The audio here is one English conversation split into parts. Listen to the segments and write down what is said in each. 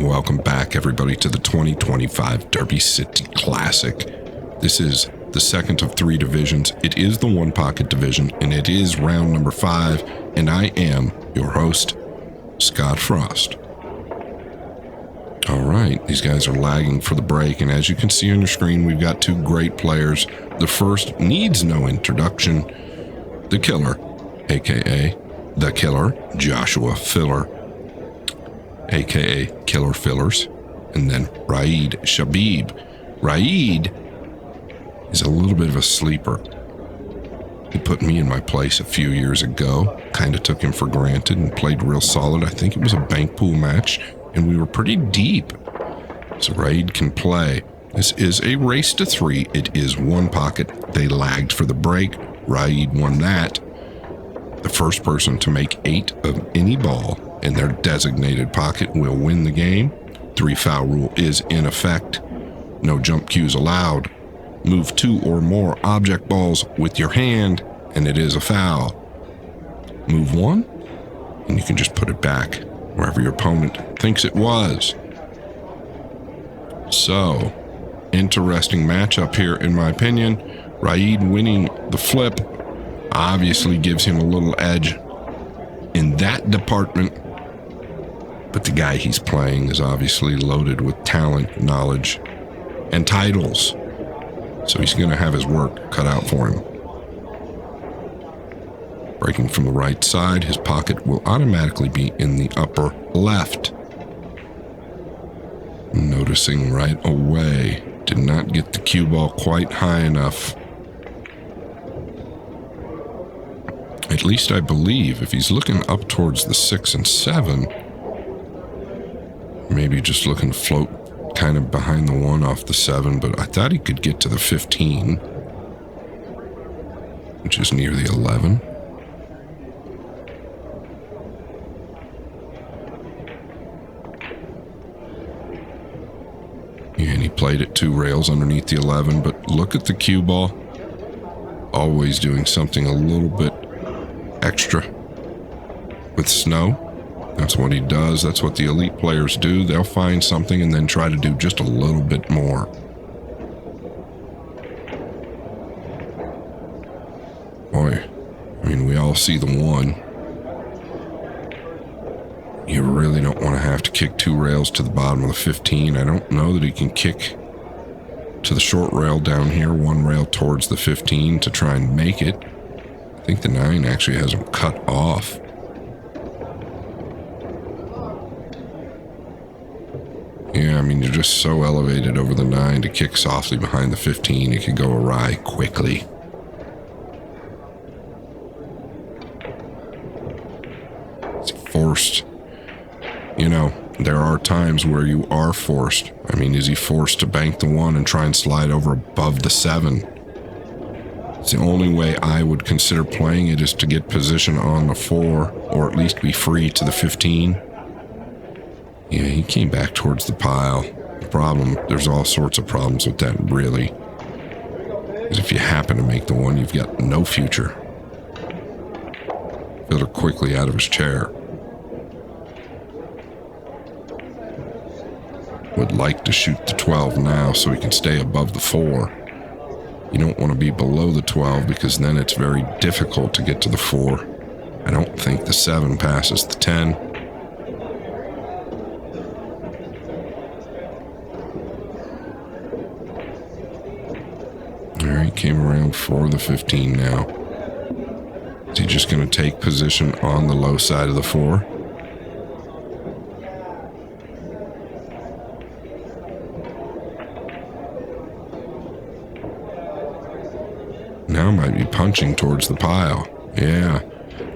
Welcome back, everybody, to the 2025 Derby City Classic. This is the second of three divisions. It is the one pocket division, and it is round number 5, and I am your host, Scott Frost. All right, these guys are lagging for the break, and as you can see on your screen, we've got two great players. The first needs no introduction, the killer, aka the killer, Joshua Filler, aka Killer Fillers, and then Raed Shabib. Raed is a little bit of a sleeper. He put me in my place a few years ago, kind of took him for granted and played real solid. I think it was a bank pool match, and we were pretty deep. So Raed can play. This is a race to 3. It is one pocket. They lagged for the break. Raed won that. The first person to make 8 of any ball in their designated pocket will win the game. 3 foul rule is in effect. No jump cues allowed. Move 2 or more object balls with your hand, and it is a foul. Move 1, and you can just put it back wherever your opponent thinks it was. So, interesting matchup here, in my opinion. Raed winning the flip obviously gives him a little edge in that department. But the guy he's playing is obviously loaded with talent, knowledge, and titles. So he's going to have his work cut out for him. Breaking from the right side, his pocket will automatically be in the upper left. Noticing right away, did not get the cue ball quite high enough. At least I believe if he's looking up towards the 6 and 7, maybe just looking to float kind of behind the 1 off the 7, but I thought he could get to the 15, which is near the 11. Yeah, and he played it 2 rails underneath the 11, but look at the cue ball. Always doing something a little bit extra with snow. That's what he does. That's what the elite players do. They'll find something and then try to do just a little bit more. Boy, I mean, we all see the 1. You really don't want to have to kick 2 rails to the bottom of the 15. I don't know that he can kick to the short rail down here, 1 rail towards the 15 to try and make it. I think the 9 actually has him cut off. Yeah, I mean, you're just so elevated over the 9 to kick softly behind the 15. It could go awry quickly. It's forced. You know, there are times where you are forced. I mean, is he forced to bank the 1 and try and slide over above the 7? It's the only way I would consider playing it, is to get position on the 4, or at least be free to the 15. Yeah, he came back towards the pile. The problem, there's all sorts of problems with that, really. Because if you happen to make the 1, you've got no future. Filler quickly out of his chair. Would like to shoot the 12 now so he can stay above the 4. You don't want to be below the 12 because then it's very difficult to get to the 4. I don't think the 7 passes the 10. Alright, came around for the 15 now. Is he just going to take position on the low side of the 4? Now might be punching towards the pile. Yeah,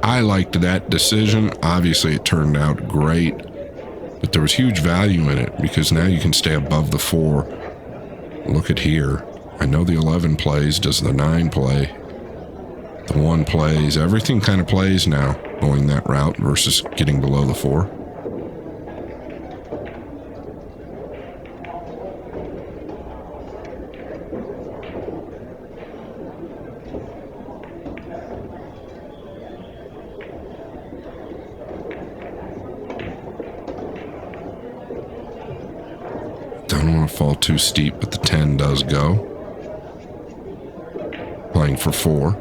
I liked that decision. Obviously, it turned out great, but there was huge value in it because now you can stay above the 4. Look at here. I know the 11 plays. Does the 9 play? The 1 plays. Everything kind of plays now, going that route versus getting below the 4. to fall too steep, but the 10 does go. Playing for 4.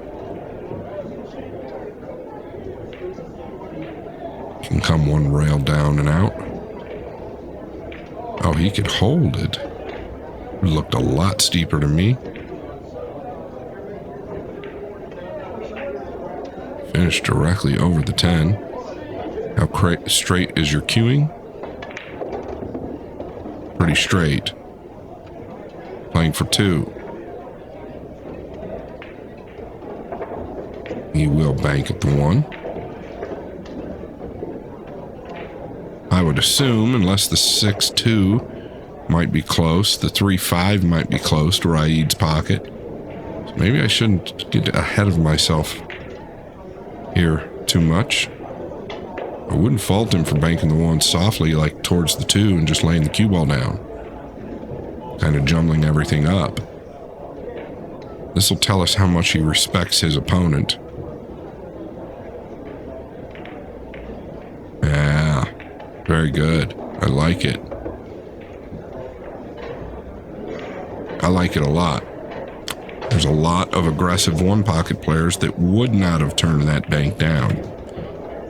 Can come one rail down and out. Oh, he could hold it. It looked a lot steeper to me. Finished directly over the 10. How straight is your queuing? Pretty straight. Playing for 2. He will bank at the 1. I would assume, unless the 6-2 might be close, the 3-5 might be close to Raed's pocket. So maybe I shouldn't get ahead of myself here too much. I wouldn't fault him for banking the 1 softly, like towards the 2, and just laying the cue ball down. Kind of jumbling everything up. This will tell us how much he respects his opponent. Yeah, very good. I like it. I like it a lot. There's a lot of aggressive one-pocket players that would not have turned that bank down.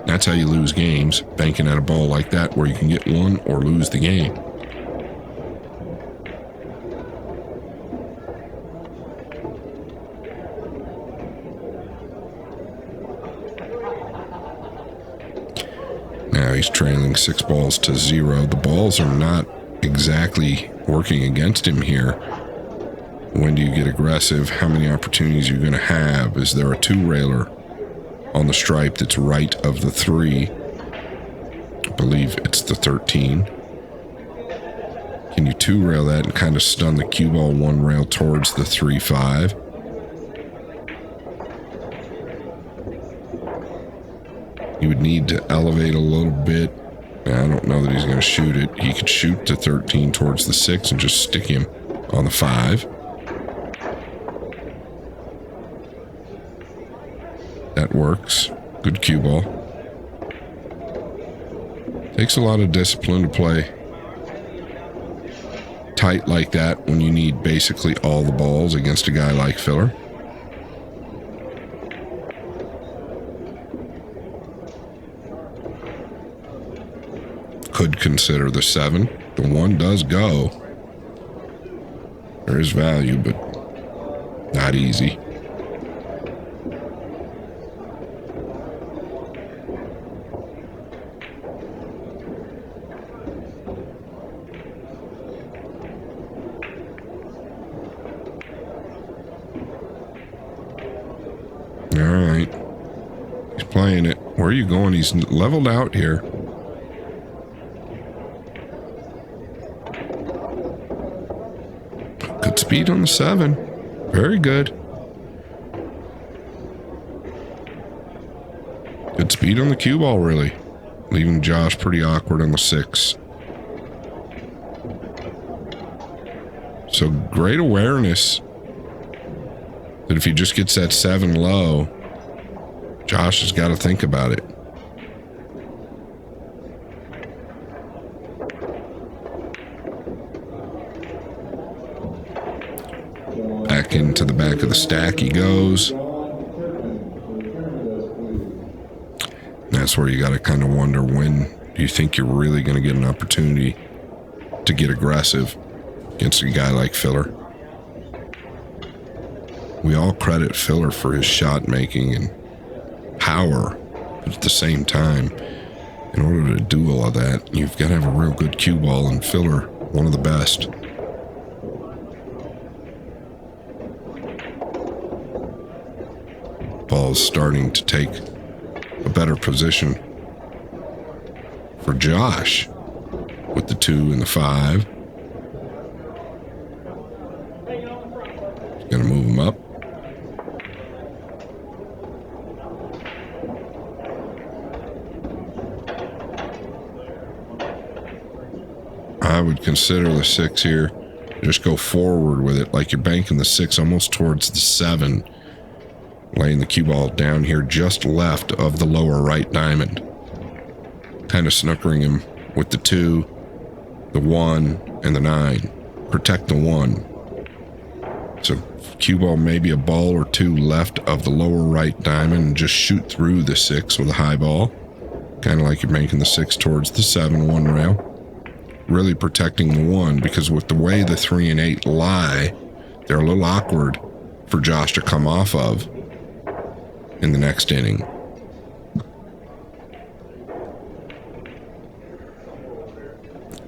That's how you lose games, banking at a ball like that where you can get 1 or lose the game. Now he's trailing 6 balls to 0. The balls are not exactly working against him here. When do you get aggressive? How many opportunities are you going to have? Is there a 2-railer on the stripe that's right of the 3? I believe it's the 13. Can you 2-rail that and kind of stun the cue ball 1 rail towards the 3-5? You would need to elevate a little bit. I don't know that he's going to shoot it. He could shoot the 13 towards the 6 and just stick him on the 5. That works. Good cue ball. Takes a lot of discipline to play tight like that when you need basically all the balls against a guy like Filler. Could consider the 7. The 1 does go. There is value, but not easy. Alright. He's playing it. Where are you going? He's leveled out here. Good speed on the 7. Very good. Good speed on the cue ball, really. Leaving Josh pretty awkward on the 6. So great awareness that if he just gets that 7 low, Josh has got to think about it. Back into the back of the stack he goes. That's where you got to kind of wonder, when do you think you're really going to get an opportunity to get aggressive against a guy like Filler? We all credit Filler for his shot making and power, but at the same time, in order to do all of that, you've got to have a real good cue ball, and Filler, one of the best. Ball's starting to take a better position for Josh with the 2 and the 5. Gonna move him up. I would consider the 6 here. Just go forward with it like you're banking the 6 almost towards the 7. Laying the cue ball down here just left of the lower right diamond. Kind of snookering him with the 2, the 1, and the 9. protect the 1. So cue ball maybe a ball or 2 left of the lower right diamond and just shoot through the 6 with a high ball. Kind of like you're making the 6 towards the 7-1 rail. Really protecting the 1, because with the way the 3 and 8 lie, they're a little awkward for Josh to come off of in the next inning.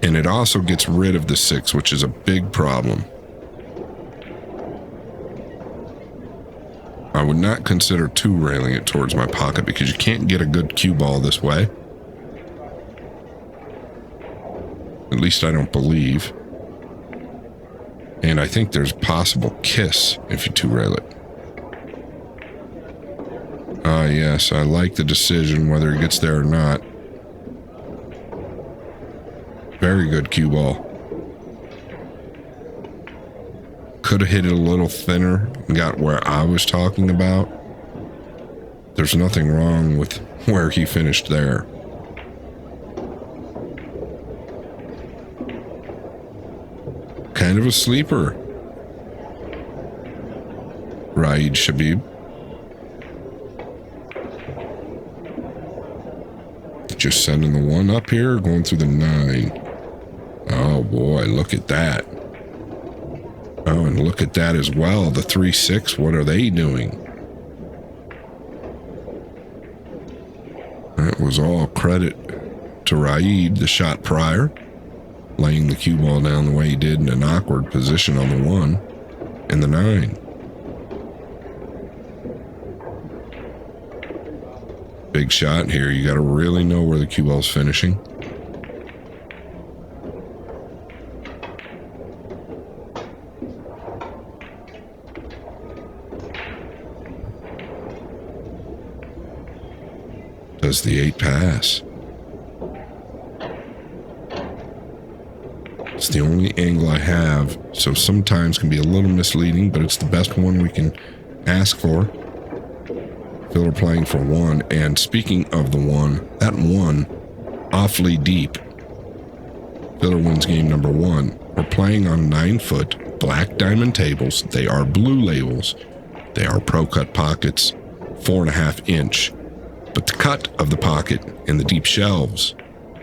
And it also gets rid of the 6, which is a big problem. I would not consider 2 railing it towards my pocket because you can't get a good cue ball this way. At least I don't believe. And I think there's possible kiss if you 2 rail it. Ah, yes, I like the decision whether it gets there or not. Very good cue ball. Could have hit it a little thinner and got where I was talking about. There's nothing wrong with where he finished there. Kind of a sleeper. Raed Shabib. Just sending the 1 up here, going through the 9. Oh boy, look at that. Oh, and look at that as well. The 3-6, what are they doing? That was all credit to Raed, the shot prior, laying the cue ball down the way he did in an awkward position on the 1 and the 9. Big shot here. You got to really know where the cue ball's finishing. Does the 8 pass? It's the only angle I have, so sometimes can be a little misleading, but it's the best one we can ask for. Fielder playing for 1, and speaking of the 1, that 1 awfully deep. Fielder wins game number 1. We're playing on 9-foot black diamond tables. They are blue labels. They are pro cut pockets, 4.5 inch. But the cut of the pocket and the deep shelves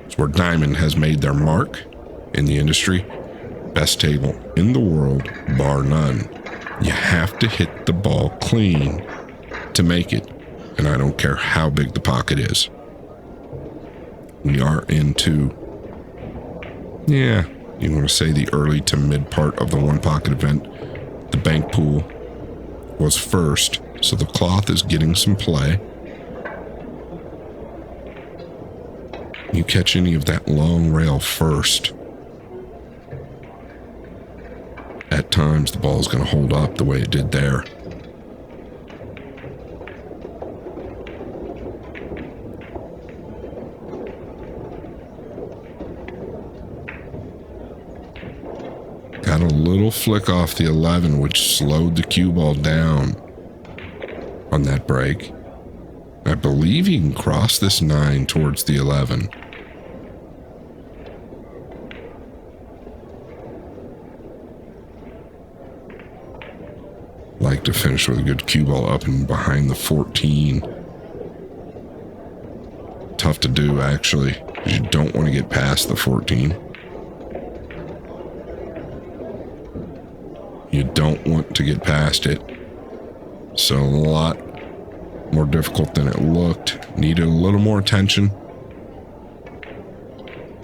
is where Diamond has made their mark in the industry. Best table in the world, bar none. You have to hit the ball clean to make it, and I don't care how big the pocket is. We are into, you want to say the early to mid part of the 1 pocket event. The bank pool was first, so the cloth is getting some play. You catch any of that long rail first. At times, the ball is going to hold up the way it did there. Got a little flick off the 11, which slowed the cue ball down on that break. I believe he can cross this 9 towards the 11. Like to finish with a good cue ball up and behind the 14. Tough to do, actually, because you don't want to get past the 14. You don't want to get past it. So a lot more difficult than it looked. Needed a little more attention.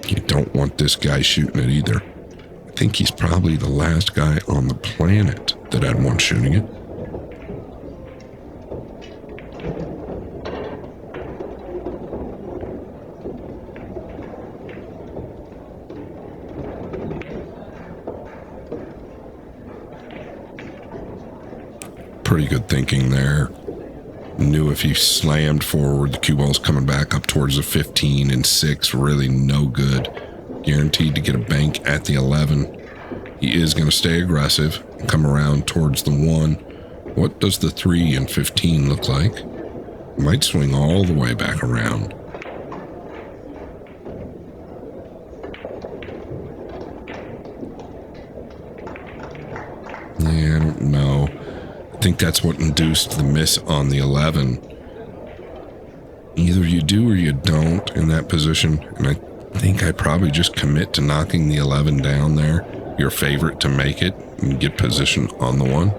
You don't want this guy shooting it either. I think he's probably the last guy on the planet that I'd want shooting it. Pretty good thinking there. Knew if he slammed forward, the cue ball's coming back up towards the 15 and 6. Really no good. Guaranteed to get a bank at the 11. He is going to stay aggressive and come around towards the 1. What does the 3 and 15 look like? Might swing all the way back around. think that's what induced the miss on the 11. Either you do or you don't in that position, and I think I'd probably just commit to knocking the 11 down there, your favorite, to make it and get position on the 1.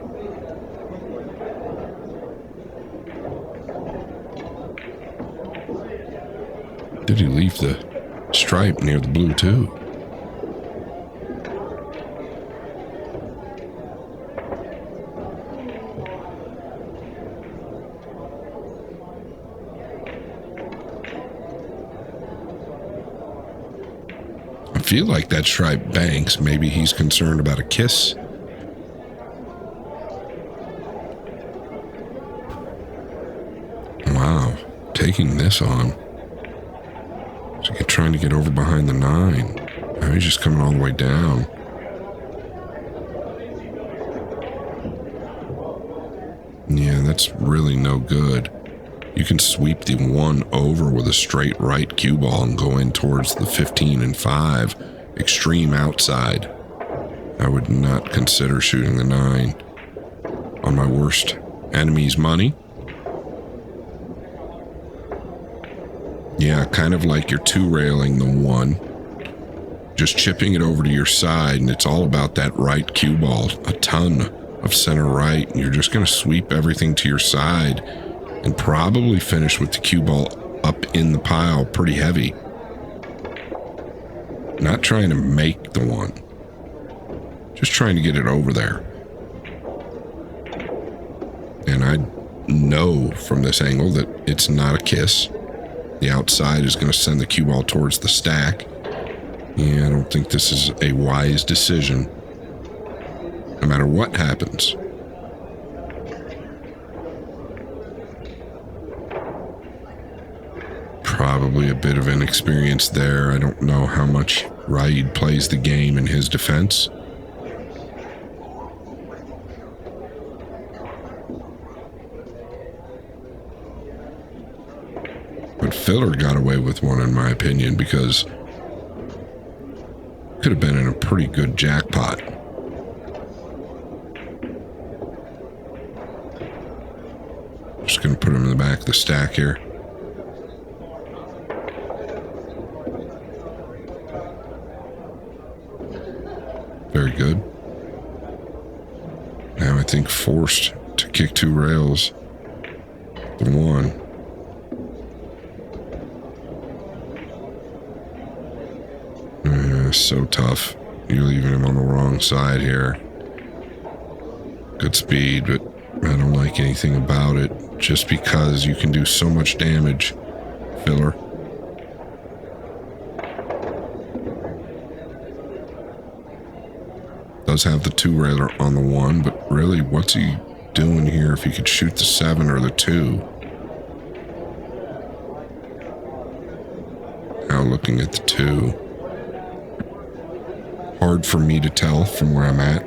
Did he leave the stripe near the blue too? I feel like that stripe banks. Maybe he's concerned about a kiss. Wow, taking this on. So trying to get over behind the 9. Now he's just coming all the way down. Yeah, that's really no good. You can sweep the 1 over with a straight right cue ball and go in towards the 15 and 5. Extreme outside. I would not consider shooting the 9 on my worst enemy's money. Yeah, kind of like you're 2-railing the 1. Just chipping it over to your side, and it's all about that right cue ball. A ton of center right, and you're just going to sweep everything to your side and probably finish with the cue ball up in the pile pretty heavy. Not trying to make the 1. Just trying to get it over there. And I know from this angle that it's not a kiss. The outside is going to send the cue ball towards the stack. Yeah, I don't think this is a wise decision. No matter what happens. Probably a bit of inexperience there. I don't know how much Raed plays the game in his defense. But Filler got away with one, in my opinion, because could have been in a pretty good jackpot. Just going to put him in the back of the stack here. Very good. Now I think forced to kick 2 rails. The 1. So tough. You're leaving him on the wrong side here. Good speed, but I don't like anything about it. Just because you can do so much damage, Filler. Does have the 2-railer on the 1, but really, what's he doing here if he could shoot the 7 or the 2? Now looking at the 2. Hard for me to tell from where I'm at.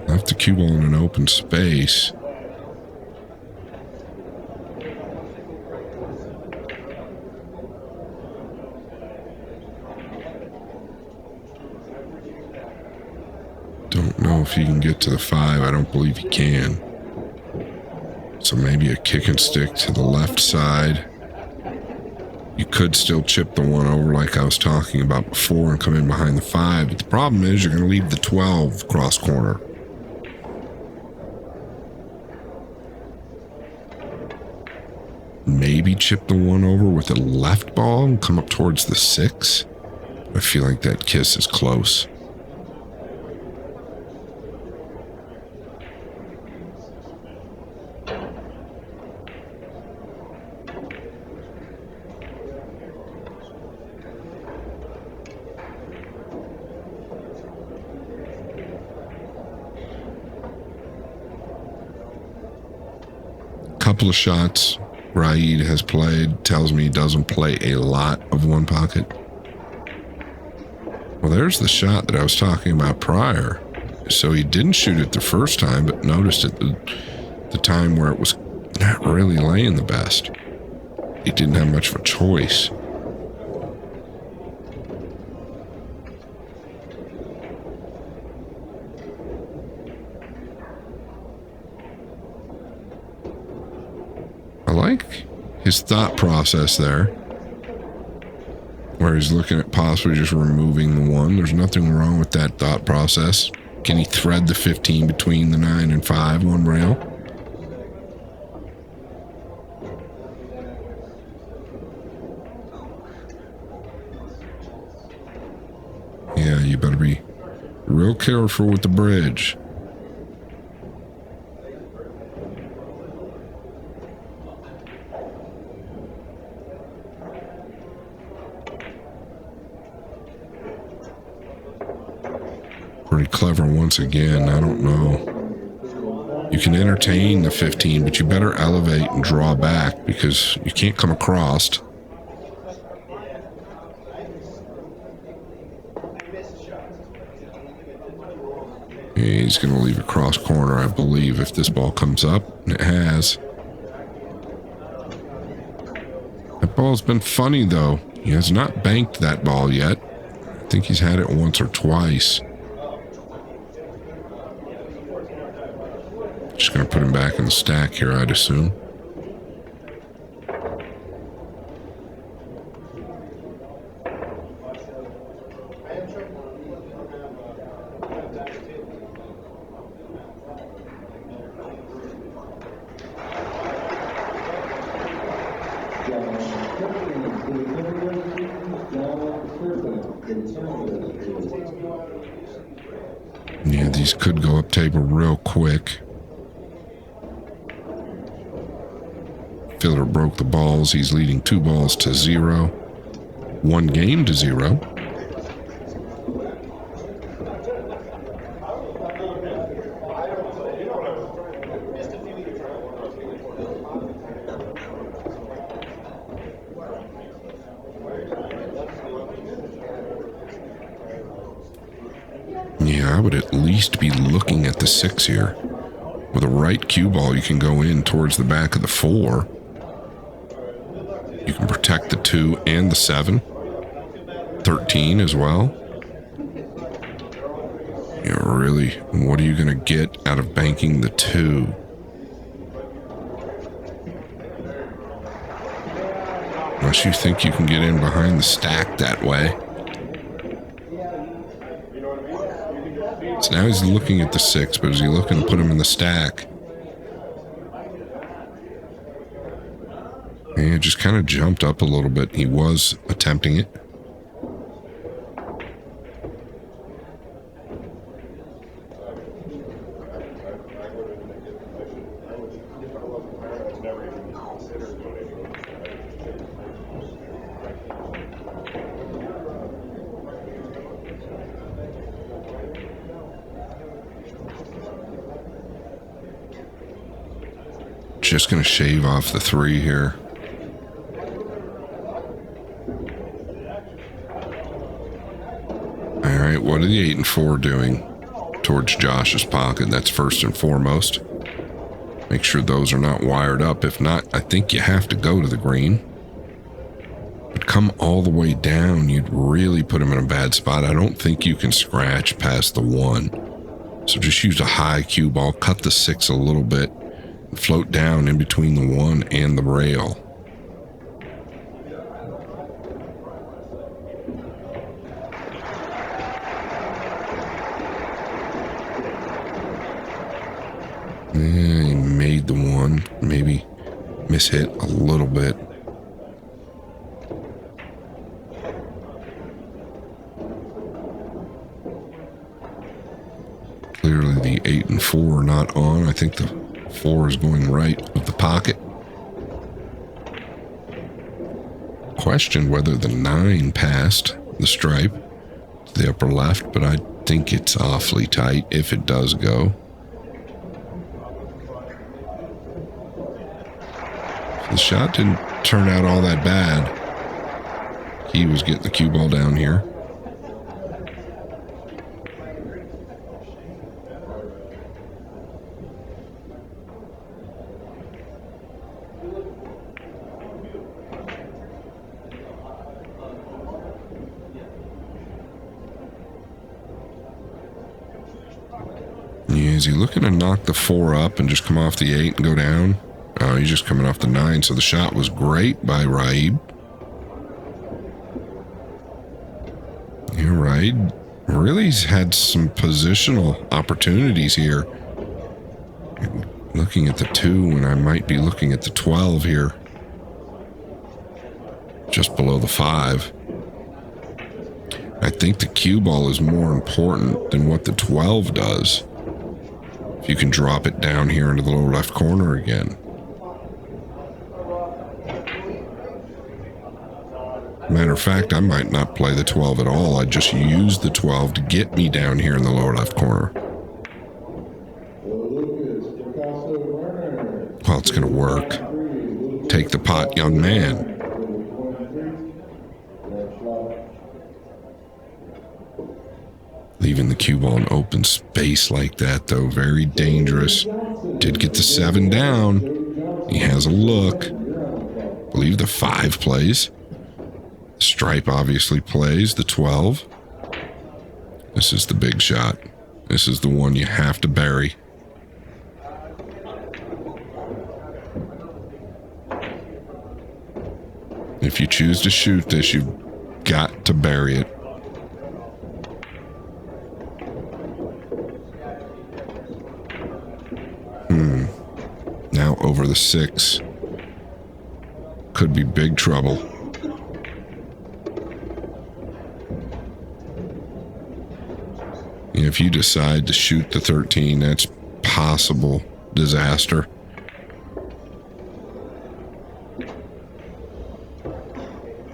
Left the cue ball in an open space. Don't know if he can get to the 5. I don't believe he can. So maybe a kick and stick to the left side. You could still chip the 1 over like I was talking about before and come in behind the 5. But the problem is you're going to leave the 12 cross corner. Maybe chip the 1 over with a left ball and come up towards the 6. I feel like that kiss is close. Couple of shots Raed has played tells me he doesn't play a lot of 1 pocket. Well, there's the shot that I was talking about prior. So he didn't shoot it the first time, but noticed it the time where it was not really laying the best. he didn't have much of a choice. I like his thought process there, where he's looking at possibly just removing the 1. There's nothing wrong with that thought process. Can he thread the 15 between the 9 and 5 on rail? Yeah, you better be real careful with the bridge. Pretty clever once again. I don't know. You can entertain the 15, but you better elevate and draw back because you can't come across. He's going to leave a cross corner, I believe, if this ball comes up. And it has. That ball's been funny, though. He has not banked that ball yet. I think he's had it once or twice. Just going to put him back in the stack here, I'd assume. Yeah, these could go up table real quick. Fielder broke the balls. He's leading 2 balls to 0. 1 game to 0. Yeah, I would at least be looking at the 6 here. With a right cue ball, you can go in towards the back of the 4. You can protect the 2 and the 7. 13 as well. You know, really, what are you going to get out of banking the 2? Unless you think you can get in behind the stack that way. So now he's looking at the 6, but is he looking to put him in the stack? And it just kind of jumped up a little bit. He was attempting it. Just going to shave off the 3 here. All right, what are the 8 and 4 doing towards Josh's pocket? That's first and foremost. Make sure those are not wired up. If not, I think you have to go to the green. But come all the way down, you'd really put him in a bad spot. I don't think you can scratch past the 1. So just use a high cue ball, cut the 6 a little bit, and float down in between the 1 and the rail. Yeah, he made the 1, maybe mishit a little bit. Clearly the 8 and 4 are not on. I think the 4 is going right with the pocket. Questioned whether the 9 passed the stripe to the upper left, but I think it's awfully tight if it does go. The shot didn't turn out all that bad. He was getting the cue ball down here. Is he looking to knock the 4 up and just come off the 8 and go down? Oh, he's just coming off the 9, so the shot was great by Raed. Yeah, Raed really's had some positional opportunities here. Looking at the 2 when I might be looking at the 12 here. Just below the 5. I think the cue ball is more important than what the 12 does. If you can drop it down here into the lower left corner again. Matter of fact, I might not play the 12 at all. I just use the 12 to get me down here in the lower left corner. Well, it's going to work. Take the pot, young man. Leaving the cue ball in open space like that, though, very dangerous. Did get the 7 down. He has a look. I believe the 5 plays. Stripe obviously plays the 12. This is the big shot. This is the one you have to bury. If you choose to shoot this, you've got to bury it. Now over the 6. Could be big trouble. If you decide to shoot the 13, that's possible disaster.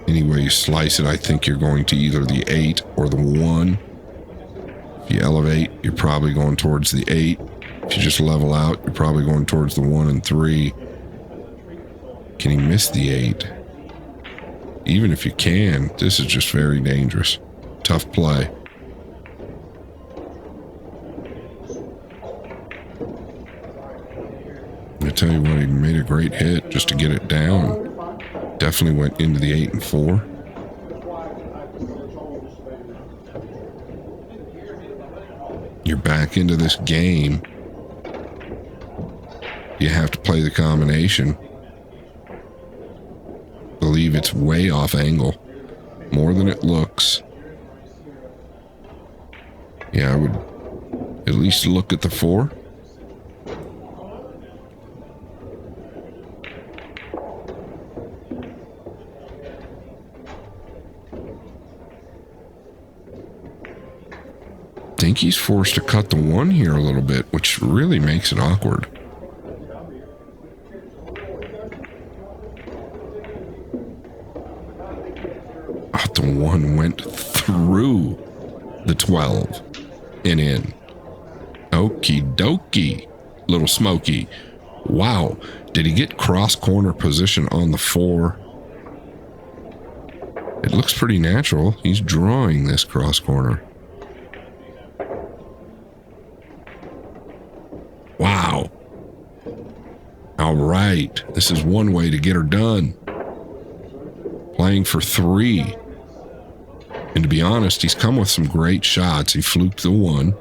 Any way you slice it, I think you're going to either the 8 or the 1. If you elevate, you're probably going towards the 8. If you just level out, you're probably going towards the 1 and 3. Can he miss the 8? Even if you can, this is just very dangerous. Tough play. I tell you what, he made a great hit just to get it down. Definitely went into the 8 and 4. You're back into this game. You have to play the combination. Believe it's way off angle. More than it looks. Yeah, I would at least look at the 4. I think he's forced to cut the 1 here a little bit, which really makes it awkward. Oh, the 1 went through the 12 and in. Okie dokie, little Smokey. Wow, did he get cross corner position on the 4? It looks pretty natural. He's drawing this cross corner. Wow. All right. This is one way to get her done. Playing for 3. And to be honest, he's come with some great shots. He fluked the 1.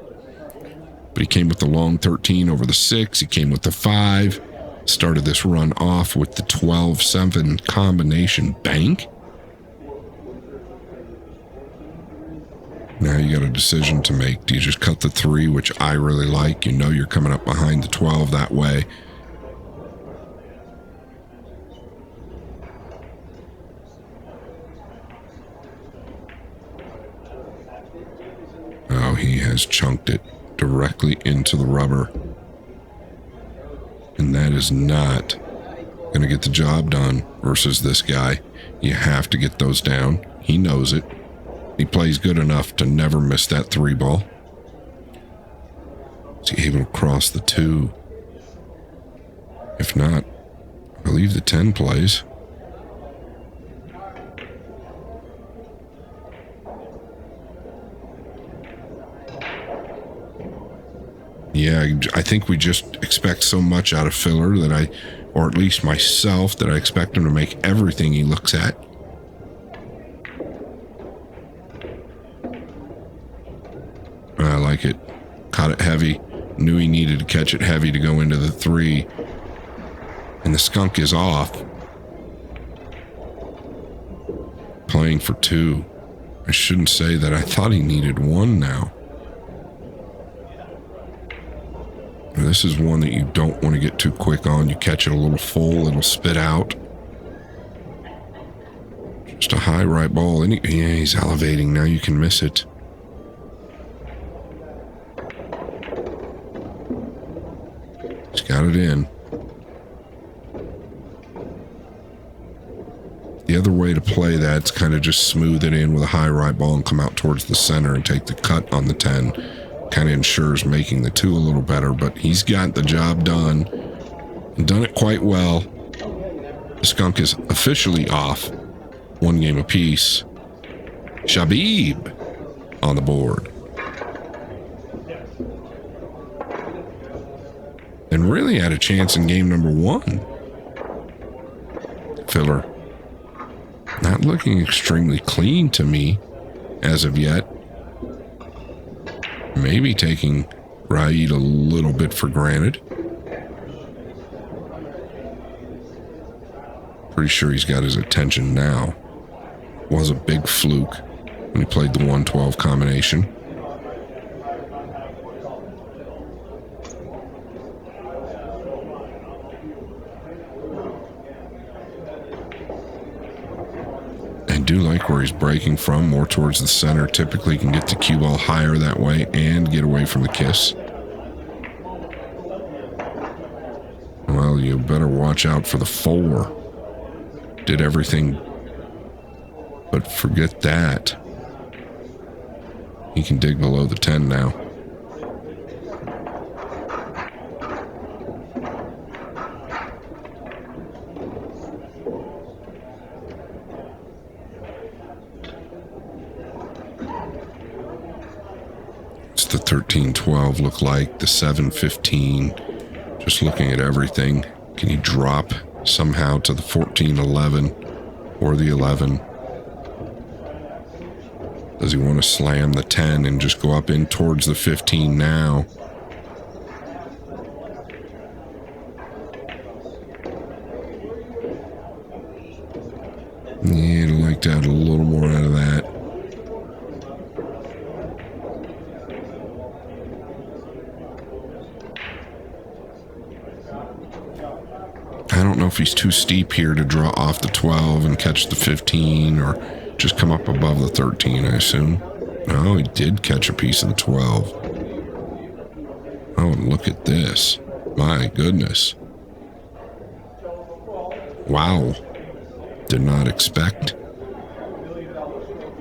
But he came with the long 13 over the 6. He came with the 5. Started this run off with the 12-7 combination bank. Now you got a decision to make. Do you just cut the 3, which I really like? You know you're coming up behind the 12 that way. Oh, he has chunked it directly into the rubber. And that is not going to get the job done versus this guy. You have to get those down. He knows it. He plays good enough to never miss that 3 ball. Is he able to cross the 2? If not, I believe the 10 plays. Yeah, I think we just expect so much out of Filler that or at least myself, that I expect him to make everything he looks at. I like it. Caught it heavy. Knew he needed to catch it heavy to go into the 3. And the skunk is off. Playing for 2. I shouldn't say that. I thought he needed 1 now. This is one that you don't want to get too quick on. You catch it a little full, it'll spit out. Just a high right ball. Yeah, he's elevating. Now you can miss it. He's got it in. The other way to play that's kind of just smooth it in with a high right ball and come out towards the center and take the cut on the 10. Kind of ensures making the 2 a little better, but he's got the job done and done it quite well. The skunk is officially off. 1 game apiece. Shabib on the board. And really had a chance in game number 1. Filler. Not looking extremely clean to me as of yet. Maybe taking Raed a little bit for granted. Pretty sure he's got his attention now. Was a big fluke when he played the 112 combination. I do like where he's breaking from, more towards the center. Typically can get the cue ball higher that way and get away from the kiss. Well, you better watch out for the 4. Did everything but forget that. He can dig below the 10 now. It's the 13-12 look like, the 7-15. Just looking at everything. Can he drop somehow to the 14-11 or the 11? Does he want to slam the 10 and just go up in towards the 15 now? Yeah, I'd like to add a little more out of that. I don't know if he's too steep here to draw off the 12 and catch the 15, or just come up above the 13, I assume. Oh, he did catch a piece of the 12. Oh, and look at this. My goodness. Wow. Did not expect.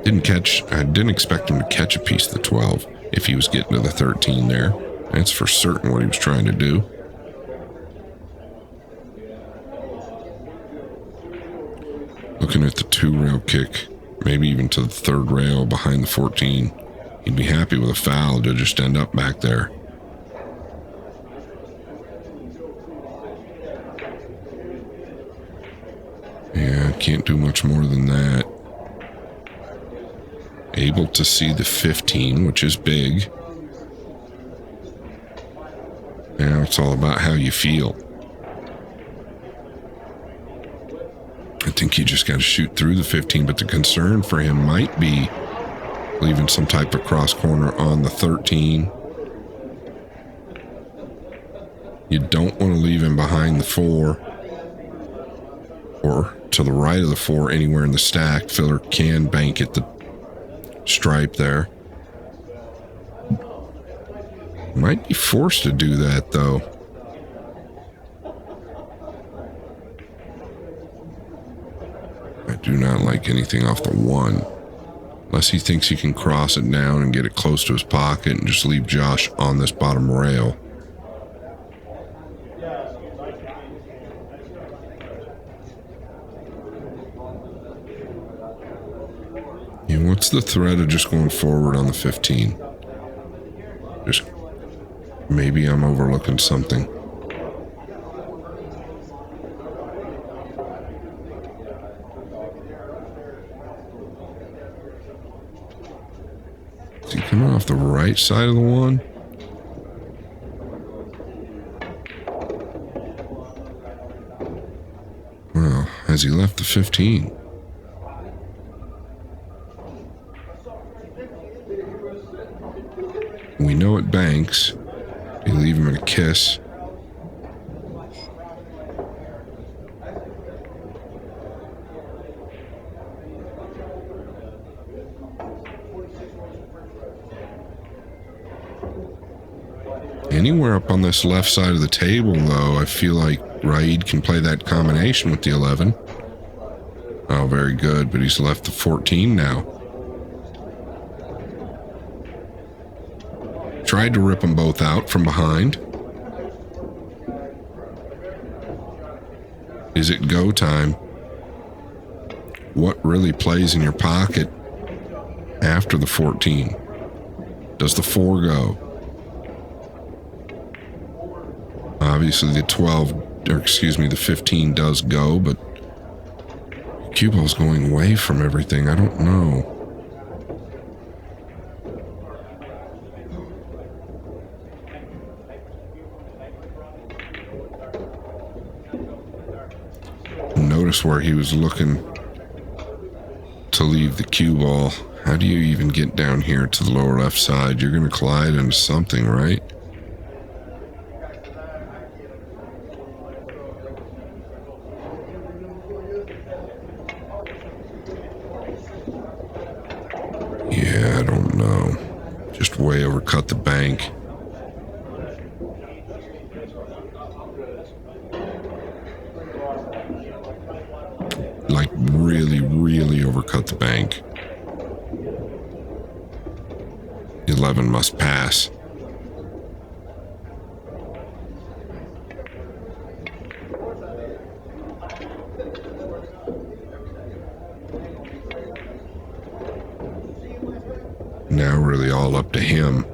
I didn't expect him to catch a piece of the 12 if he was getting to the 13 there. That's for certain what he was trying to do. Looking at the 2-rail kick, maybe even to the 3rd rail behind the 14. He'd be happy with a foul to just end up back there. Yeah, can't do much more than that. Able to see the 15, which is big. Now it's all about how you feel. I think you just got to shoot through the 15, but the concern for him might be leaving some type of cross corner on the 13. You don't want to leave him behind the 4 or to the right of the 4 anywhere in the stack. Filler can bank at the stripe there. Might be forced to do that though. I do not like anything off the 1. Unless he thinks he can cross it down and get it close to his pocket and just leave Josh on this bottom rail. And what's the threat of just going forward on the 15? Just maybe I'm overlooking something. Is he coming off the right side of the 1? Has he left the 15? We know it banks. You leave him at a kiss. Anywhere up on this left side of the table, though, I feel like Raed can play that combination with the 11. Oh, very good, but he's left the 14 now. Tried to rip them both out from behind. Is it go time? What really plays in your pocket after the 14? Does the 4 go? Obviously the the 15 does go, but cue ball's going away from everything. I don't know. Notice where he was looking to leave the cue ball. How do you even get down here to the lower left side? You're going to collide into something, right? Yeah, I don't know. Just way overcut the bank. Like really, really overcut the bank. 11 must pass. Now really all up to him.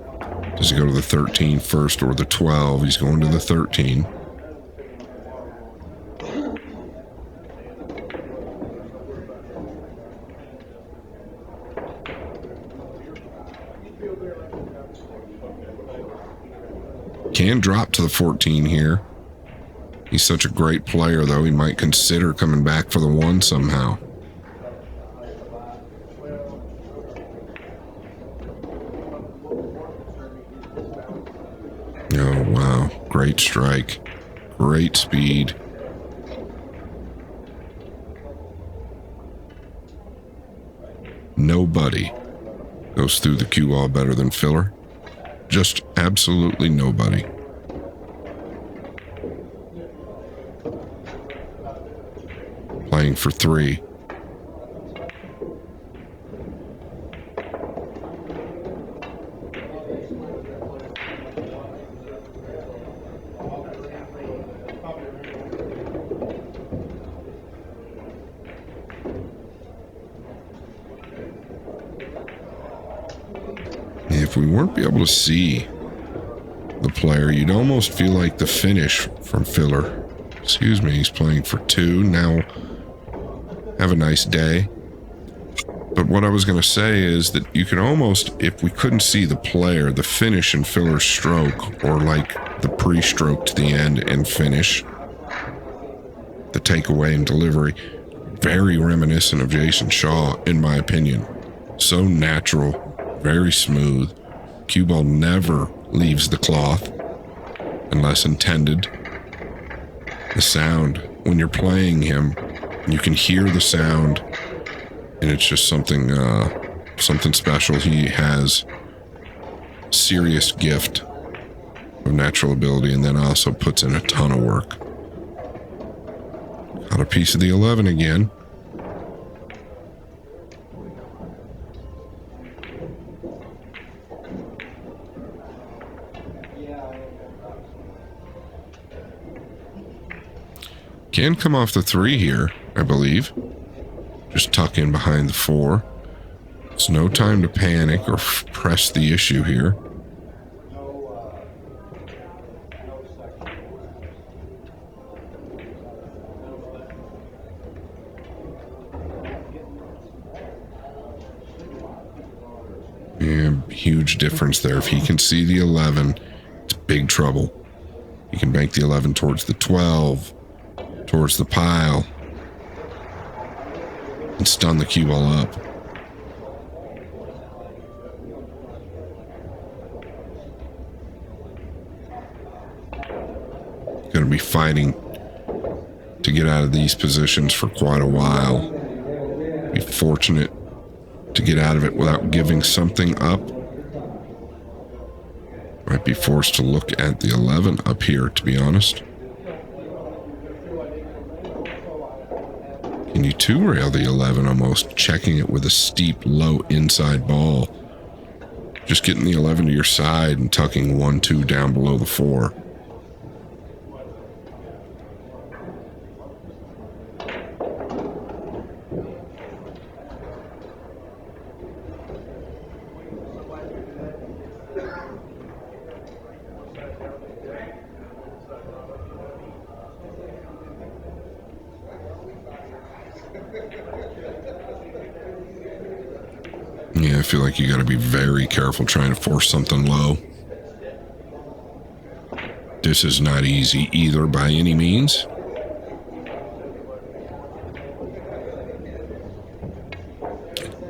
Does he go to the 13 first or the 12? He's going to the 13. Can drop to the 14 here. He's such a great player, though. He might consider coming back for the 1 somehow. Oh, wow. Great strike. Great speed. Nobody goes through the cue ball better than filler. Just absolutely nobody. Playing for 3. If we weren't able to see the player, you'd almost feel like the finish from filler. Excuse me, he's playing for 2. Now, have a nice day. But what I was going to say is that you could almost, if we couldn't see the player, the finish in filler's stroke, or like the pre-stroke to the end and finish, the takeaway and delivery, very reminiscent of Jason Shaw, in my opinion. So natural, very smooth. Cue ball never leaves the cloth unless intended. The sound, when you're playing him, you can hear the sound, and it's just something special. He has serious gift of natural ability, and then also puts in a ton of work. Got a piece of the 11 again. Can come off the 3 here, I believe. Just tuck in behind the 4. It's no time to panic or press the issue here. Yeah, huge difference there. If he can see the 11, it's big trouble. He can bank the 11 towards the 12. Towards the pile. and stun the cue ball up. Going to be fighting to get out of these positions for quite a while. Be fortunate to get out of it without giving something up. Might be forced to look at the 11 up here, to be honest. Can you two-rail the 11 almost, checking it with a steep, low inside ball? Just getting the 11 to your side and tucking 1-2 down below the 4. Yeah, I feel like you got to be very careful trying to force something low. This is not easy either by any means.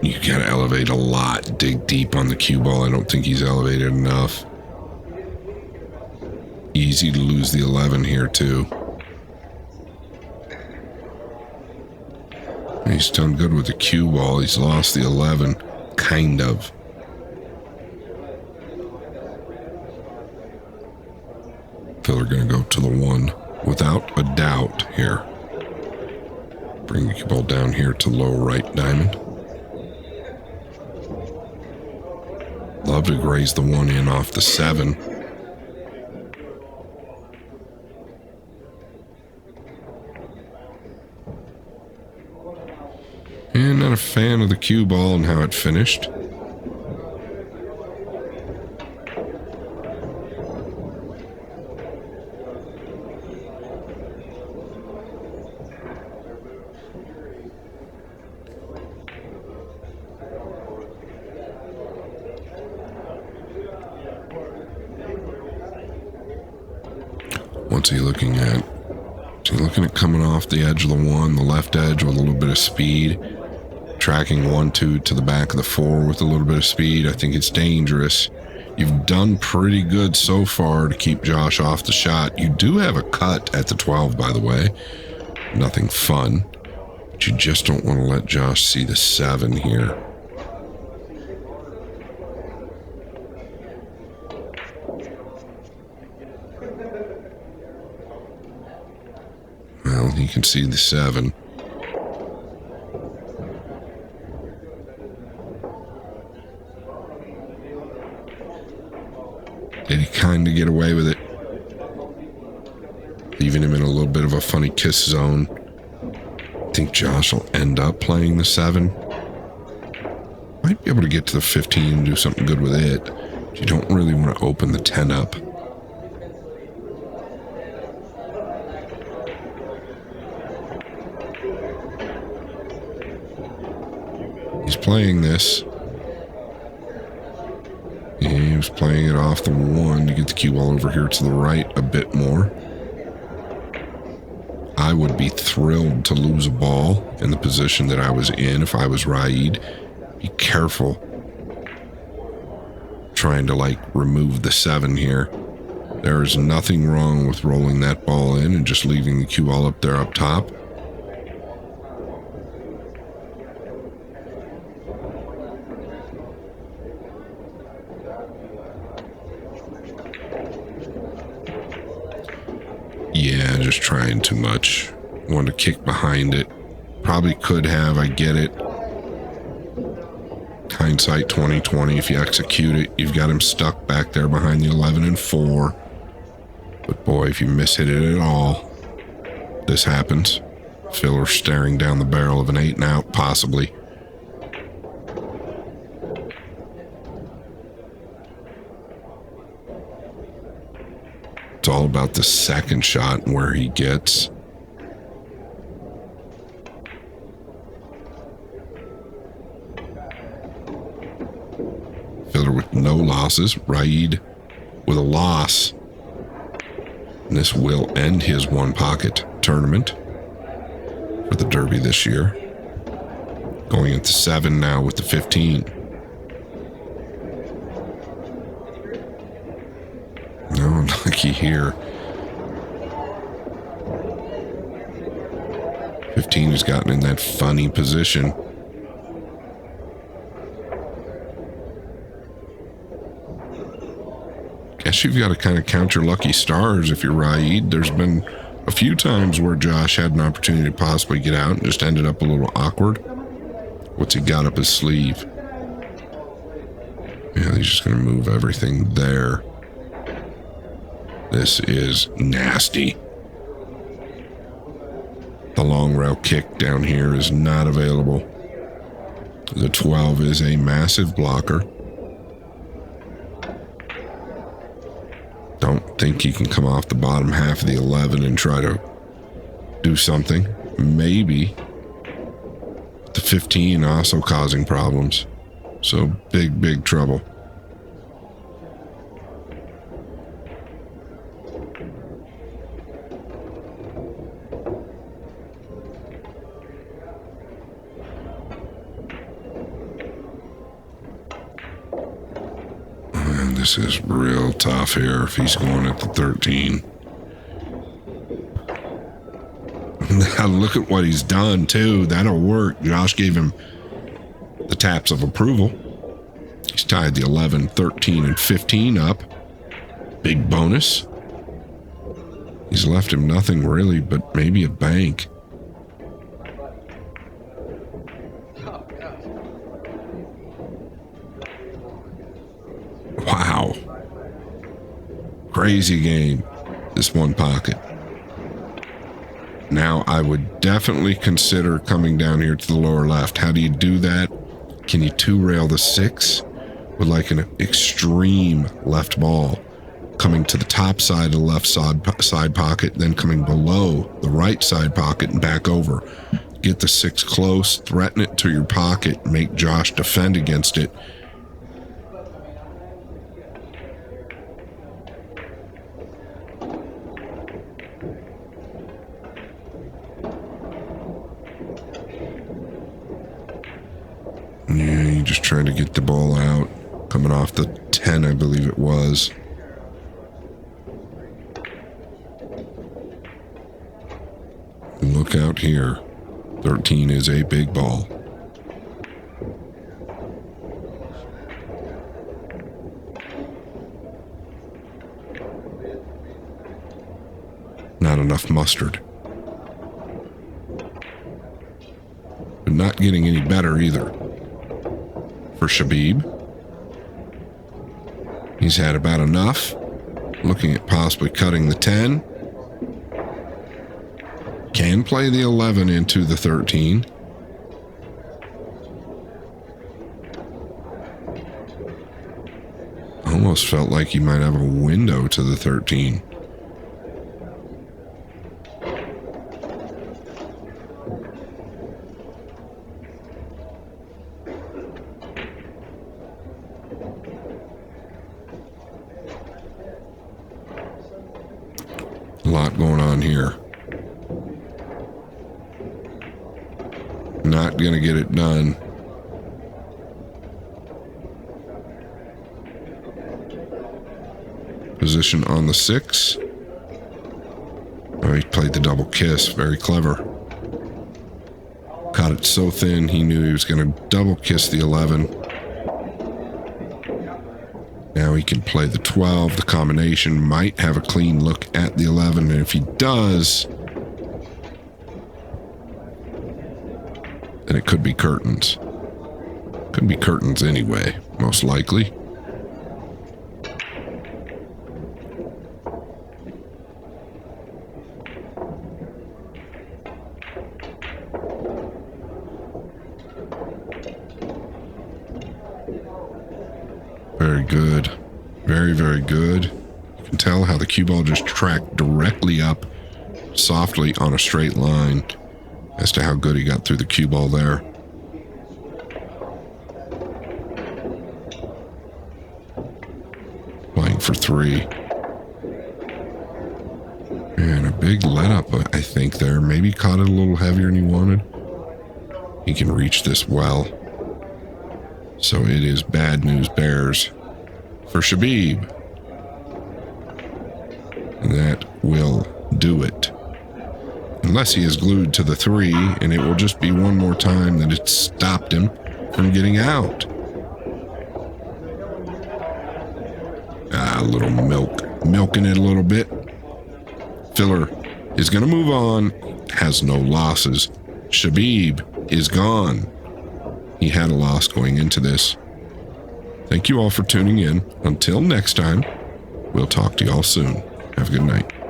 You got to elevate a lot, dig deep on the cue ball. I don't think he's elevated enough. Easy to lose the 11 here too. He's done good with the cue ball. He's lost the 11. Kind of. Filler going to go to the 1 without a doubt here. Bring the cue ball down here to low right diamond. Love to graze the 1 in off the 7. And not a fan of the cue ball and how it finished. What's he looking at? Is he looking at coming off the edge of the 1, the left edge with a little bit of speed? Tracking 1-2 to the back of the 4 with a little bit of speed. I think it's dangerous. You've done pretty good so far to keep Josh off the shot. You do have a cut at the 12, by the way. Nothing fun. But you just don't want to let Josh see the 7 here. Well, he can see the 7. Did he kind of get away with it? Leaving him in a little bit of a funny kiss zone. I think Josh will end up playing the 7. Might be able to get to the 15 and do something good with it. But you don't really want to open the 10 up. He's playing this. He was playing it off the 1 to get the cue ball over here to the right a bit more. I would be thrilled to lose a ball in the position that I was in if I was Raed. Be careful trying to remove the 7 here. There is nothing wrong with rolling that ball in and just leaving the cue ball up there up top. Yeah, just trying too much. Wanted to kick behind it. Probably could have, I get it. Hindsight 2020, if you execute it, you've got him stuck back there behind the 11 and 4. But boy, if you mishit it at all, this happens. Filler staring down the barrel of an 8 and out, possibly. It's all about the second shot and where he gets. Filler with no losses. Raed with a loss. And this will end his one pocket tournament for the Derby this year. Going into 7 now with the 15. No, unlucky here. 15 has gotten in that funny position. Guess you've got to kind of count your lucky stars if you're Raed. There's been a few times where Josh had an opportunity to possibly get out and just ended up a little awkward. What's he got up his sleeve? Yeah, he's just going to move everything there. This is nasty. The long rail kick down here is not available. The 12 is a massive blocker. Don't think he can come off the bottom half of the 11 and try to do something. Maybe. The 15 also causing problems. So big trouble. And this is real tough here if he's going at the 13. Now look at what he's done too. That'll work. Josh gave him the taps of approval. He's tied the 11, 13, and 15 up. Big bonus. He's left him nothing really, but maybe a bank. Wow. Crazy game, this one pocket. Now, I would definitely consider coming down here to the lower left. How do you do that? Can you two-rail the 6 with like an extreme left ball coming to the top side of the left side pocket, then coming below the right side pocket and back over? Get the 6 close, threaten it to your pocket, make Josh defend against it. Yeah, you just trying to get the ball out. Coming off the 10, I believe it was. Look out here. 13 is a big ball. Not enough mustard. But not getting any better either. For Shabib. He's had about enough. Looking at possibly cutting the 10. Can play the 11 into the 13. Almost felt like he might have a window to the 13. A lot going on here. Not gonna get it done. Position on the 6. Oh, he played the double kiss. Very clever. Caught it so thin, he knew he was gonna double kiss the 11. Now he can play the 12. The combination might have a clean look at the 11, and if he does, then it could be curtains. Could be curtains anyway, most likely. Very good. Very, very good. You can tell how the cue ball just tracked directly up softly on a straight line as to how good he got through the cue ball there. Playing for 3. And a big let up, I think, there. Maybe caught it a little heavier than he wanted. he can reach this well. So it is bad news bears for Shabib. And that will do it. Unless he is glued to the 3, and it will just be one more time that it stopped him from getting out. A little milking it a little bit. Filler is going to move on, has no losses. Shabib is gone. He had a loss going into this. Thank you all for tuning in. Until next time, we'll talk to y'all soon. Have a good night.